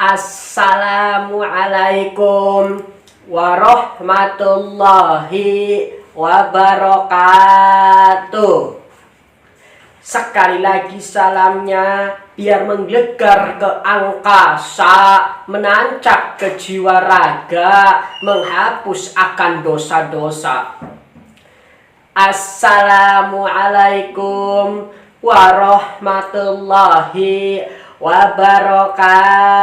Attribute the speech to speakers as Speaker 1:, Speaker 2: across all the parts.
Speaker 1: Assalamualaikum warahmatullahi wabarakatuh. Sekali lagi salamnya biar menggelegar ke angkasa, menancap ke jiwa raga, menghapus akan dosa-dosa. Assalamualaikum warahmatullahi wabarakatuh.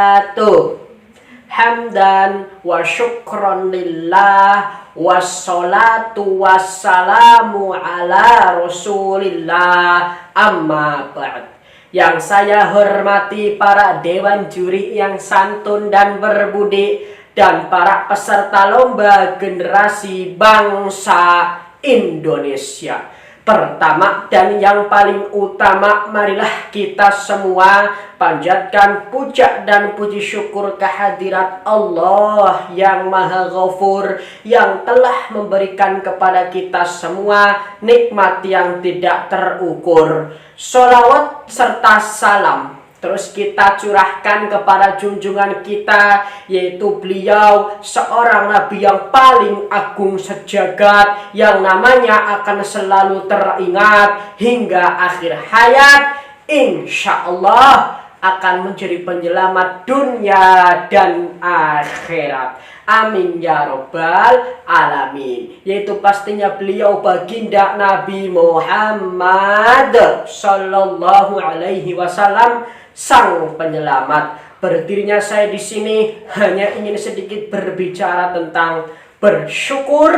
Speaker 1: Hamdan wa syukron lillah, wassalatu wassalamu ala rasulillah, amma ba'd. Yang saya hormati para dewan juri yang santun dan berbudi, dan para peserta lomba generasi bangsa Indonesia. Pertama dan yang paling utama, marilah kita semua panjatkan puja dan puji syukur kehadirat Allah yang Maha Ghafur, yang telah memberikan kepada kita semua nikmat yang tidak terukur. Sholawat serta salam terus kita curahkan kepada junjungan kita, yaitu beliau seorang nabi yang paling agung sejagat, yang namanya akan selalu teringat hingga akhir hayat. Insya Allah akan menjadi penyelamat dunia dan akhirat. Amin ya robbal alamin. Yaitu pastinya beliau baginda Nabi Muhammad sallallahu alaihi wasallam, sang penyelamat. Berdirinya saya di sini hanya ingin sedikit berbicara tentang bersyukur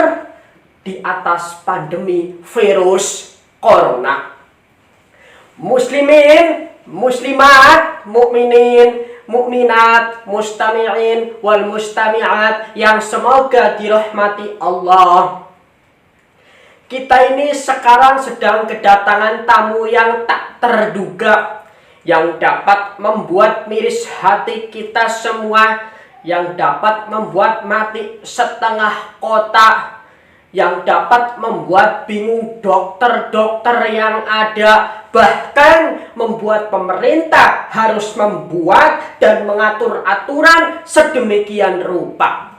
Speaker 1: di atas pandemi virus corona. Muslimin, muslimat, mukminin, mukminat, mustami'in wal mustami'at yang semoga dirahmati Allah. Kita ini sekarang sedang kedatangan tamu yang tak terduga, yang dapat membuat miris hati kita semua, yang dapat membuat mati setengah kota, yang dapat membuat bingung dokter-dokter yang ada, bahkan membuat pemerintah harus membuat dan mengatur aturan sedemikian rupa.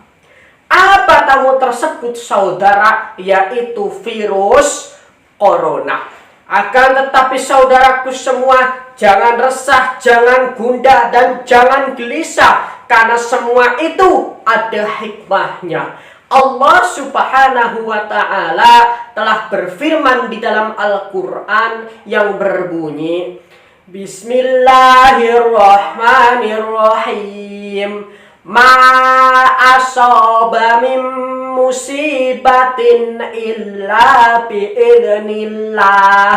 Speaker 1: Apa tamu tersebut, saudara? Yaitu virus corona. Akan tetapi saudaraku semua, jangan resah, jangan gundah, dan jangan gelisah, karena semua itu ada hikmahnya. Allah subhanahu wa ta'ala telah berfirman di dalam Al-Quran yang berbunyi, Bismillahirrahmanirrahim. Ma asaba min musibatin illa bi'idhnillah,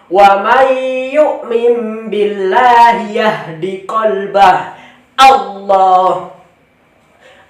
Speaker 1: wa may yu'min billahi yahdi qalbah.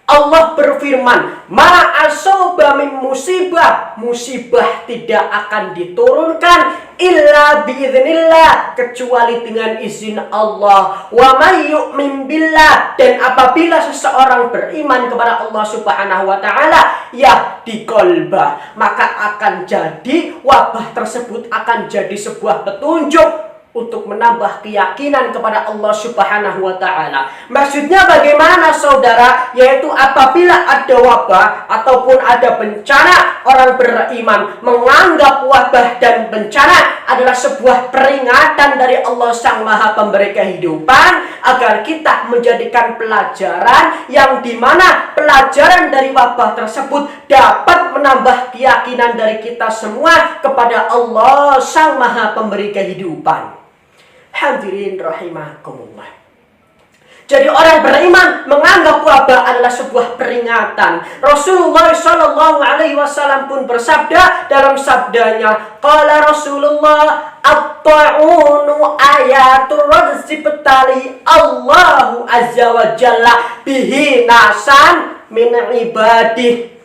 Speaker 1: Allah berfirman, ma asaba min musibah, musibah tidak akan diturunkan illa biiznillah, kecuali dengan izin Allah. Wa may yu'min billah, dan apabila seseorang beriman kepada Allah subhanahu wa ta'ala, yahdi qalbah, maka akan jadi wabah tersebut akan jadi sebuah petunjuk untuk menambah keyakinan kepada Allah subhanahu wa ta'ala. Maksudnya bagaimana, saudara? Yaitu apabila ada wabah ataupun ada bencana, orang beriman menganggap wabah dan bencana adalah sebuah peringatan dari Allah Sang Maha Pemberi kehidupan, agar kita menjadikan pelajaran yang dimana pelajaran dari wabah tersebut dapat menambah keyakinan dari kita semua kepada Allah Sang Maha Pemberi kehidupan. Hadirin rahimakumullah. Jadi orang beriman menganggap wabah adalah sebuah peringatan. Rasulullah sallallahu alaihi wasallam pun bersabda dalam sabdanya, qala Rasulullah, at-ta'unu ayatul rajzi betali Allahu azza wa jalla bihi nasan min ibadih.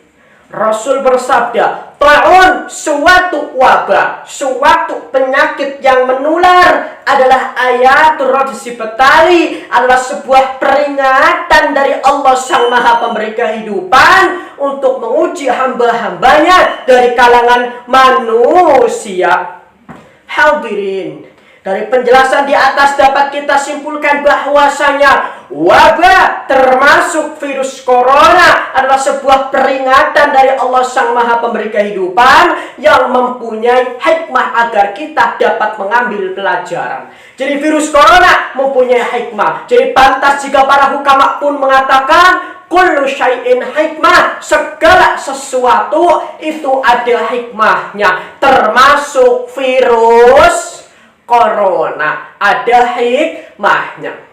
Speaker 1: Rasul bersabda, ta'un, suatu wabah, suatu penyakit yang menular adalah ayatul rajsi betali, adalah sebuah peringatan dari Allah Sang Maha Pemberi kehidupan untuk menguji hamba-hambanya dari kalangan manusia. Hadirin, dari penjelasan di atas dapat kita simpulkan bahwasanya wabah termasuk virus corona adalah sebuah peringatan dari Allah Sang Maha Pemberi Kehidupan yang mempunyai hikmah agar kita dapat mengambil pelajaran. Jadi virus corona mempunyai hikmah. Jadi pantas jika para hukama pun mengatakan kullu syai'in hikmah, segala sesuatu itu ada hikmahnya, termasuk virus corona ada hikmahnya.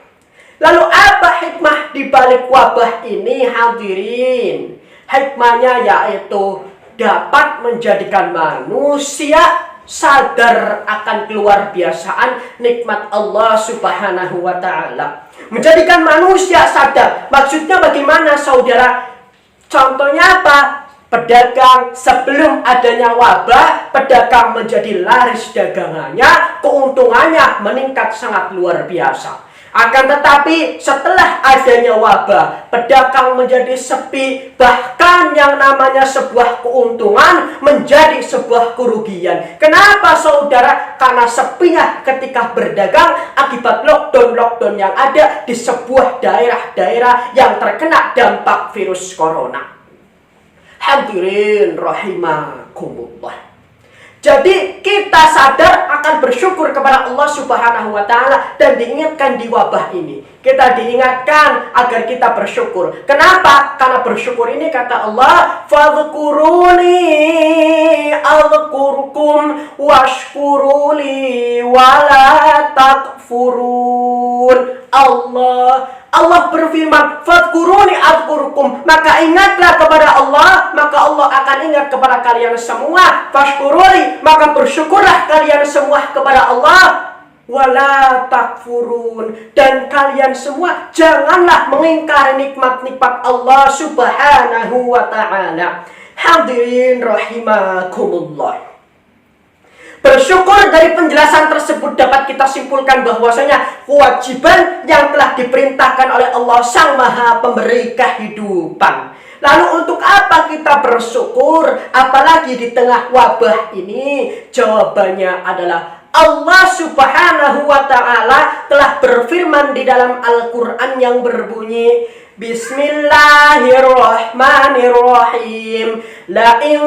Speaker 1: Lalu apa hikmah di balik wabah ini hadirin? Hikmahnya yaitu dapat menjadikan manusia sadar akan keluar biasaan nikmat Allah Subhanahu wa ta'ala. Menjadikan manusia sadar. Maksudnya bagaimana saudara? Contohnya apa? Pedagang sebelum adanya wabah, pedagang menjadi laris dagangannya, keuntungannya meningkat sangat luar biasa. Akan tetapi setelah adanya wabah, pedagang menjadi sepi, bahkan yang namanya sebuah keuntungan menjadi sebuah kerugian. Kenapa saudara? Karena sepinya ketika berdagang akibat lockdown yang ada di sebuah daerah-daerah yang terkena dampak virus corona. Hadirin rahimakumullah. Jadi kita sadar akan bersyukur kepada Allah Subhanahu wa ta'ala dan diingatkan di wabah ini. Kita diingatkan agar kita bersyukur. Kenapa? Karena bersyukur ini kata Allah, fadhkuruni adhkurkum washkuruli wala takfurun. Allah berfirman, fadhkuruni adhkurkum, maka ingatlah kepada Allah, maka Allah akan ingat kepada kalian semua. Fashkuruli, maka bersyukurlah kalian semua kepada Allah. Wala takfurun, dan kalian semua janganlah mengingkari nikmat-nikmat Allah Subhanahu wa ta'ala. Hadirin rahimakumullah. Bersyukur dari penjelasan tersebut dapat kita simpulkan bahwasanya kewajiban yang telah diperintahkan oleh Allah Sang Maha Pemberi Kehidupan. Lalu untuk apa kita bersyukur apalagi di tengah wabah ini? Jawabannya adalah Allah Subhanahu wa ta'ala telah berfirman di dalam Al-Quran yang berbunyi, Bismillahirrahmanirrahim. La in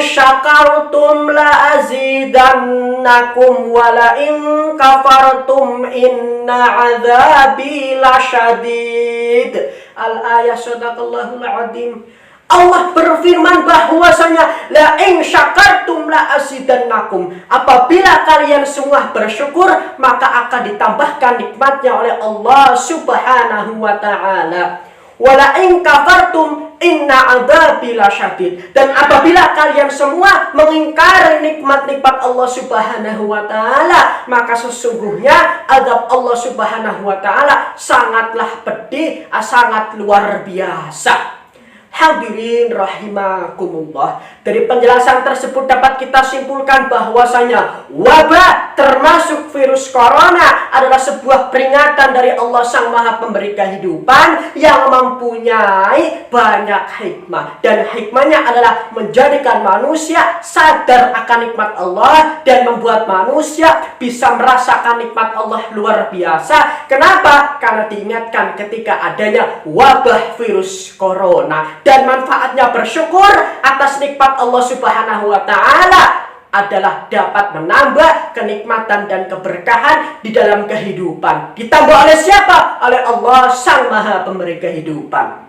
Speaker 1: syakartum la azidannakum wa la in kafartum inna azabi lasyadid. Al-ayat sadaqallahul azim. Allah berfirman bahwasanya la in syakartum la azidannakum. Apabila kalian semua bersyukur, maka akan ditambahkan nikmatnya oleh Allah Subhanahu wa ta'ala. Wala in kafartum inna adzabi lasyadid. Dan apabila kalian semua mengingkari nikmat-nikmat Allah Subhanahu wa ta'ala, maka sesungguhnya azab Allah Subhanahu wa ta'ala sangatlah pedih, sangat luar biasa. Hadirin rahimakumullah. Dari penjelasan tersebut dapat kita simpulkan bahwasanya wabah termasuk virus corona adalah sebuah peringatan dari Allah Sang Maha Pemberi Kehidupan yang mempunyai banyak hikmah. Dan hikmahnya adalah menjadikan manusia sadar akan nikmat Allah dan membuat manusia bisa merasakan nikmat Allah luar biasa. Kenapa? Karena diingatkan ketika adanya wabah virus corona. Dan manfaatnya bersyukur atas nikmat Allah Subhanahu wa ta'ala adalah dapat menambah kenikmatan dan keberkahan di dalam kehidupan. Ditambah oleh siapa? Oleh Allah Sang Maha Pemberi Kehidupan.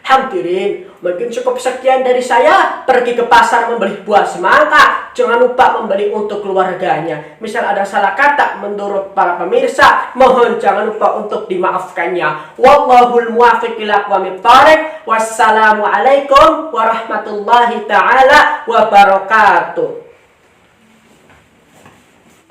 Speaker 1: Hadirin, mungkin cukup sekian dari saya. Pergi ke pasar membeli buah semangka, jangan lupa membeli untuk keluarganya. Misal ada salah kata menurut para pemirsa, mohon jangan lupa untuk dimaafkannya. Wallahul muwaffiq ila aqwamit thoriq. Wassalamualaikum warahmatullahi taala wabarakatuh.